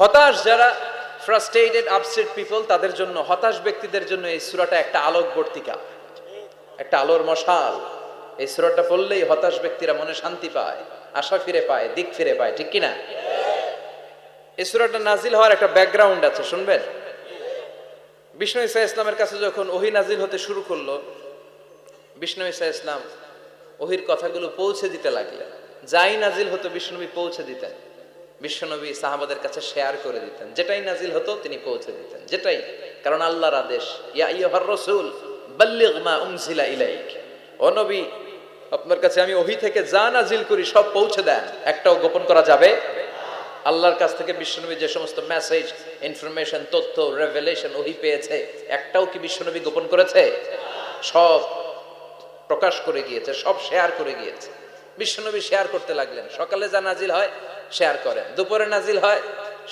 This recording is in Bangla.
হতাশ যারা, ফ্রাস্ট্রেটেড আপসেট পিপল, তাদের জন্য, হতাশ ব্যক্তিদের জন্য এই সূরাটা একটা আলোকবর্তিকা, একটা আলোর মশাল। এই সূরাটা পড়লেই হতাশ ব্যক্তিরা মনে শান্তি পায়, আশা ফিরে পায়, দিক ফিরে পায়, ঠিক কিনা? এই সূরাটা নাজিল হওয়ার একটা ব্যাকগ্রাউন্ড আছে, শুনবেন। বিষ্ণু ঈসা ইসলামের কাছে যখন ওহী নাজিল হতে শুরু করলো, বিষ্ণু ঈসা ইসলাম ওহির কথাগুলো পৌঁছে দিতে লাগলেন। যাই নাজিল হতো বিষ্ণুনবী পৌঁছে দিতেন, বিশ্বনবী সাহাবাদের কাছে শেয়ার করে দিতেন। যেটাই নাজিল হতো তিনি পৌঁছে দিতেন, যেটাই, কারণ আল্লাহর আদেশ, ইয়া আইয়ুহার রাসূল বাল্লিগ মা উনজিলা ইলাইক, ও নবী আপনার কাছে আমি ওহী থেকে যা নাজিল করি সব পৌঁছে দেন, একটাও গোপন করা যাবে। আল্লাহর কাছ থেকে বিশ্বনবী যে সমস্ত মেসেজ, ইনফরমেশন, তথ্য, রেভেলেশন ওহী পেয়েছে, একটাও কি বিশ্বনবী গোপন করেছে? সব প্রকাশ করে গিয়েছে, সব শেয়ার করে গিয়েছে। বিশ্বনবী শেয়ার করতে লাগলেন। সকালে যা নাজিল হয় শেয়ার করেন, দুপুরে নাজিল হয়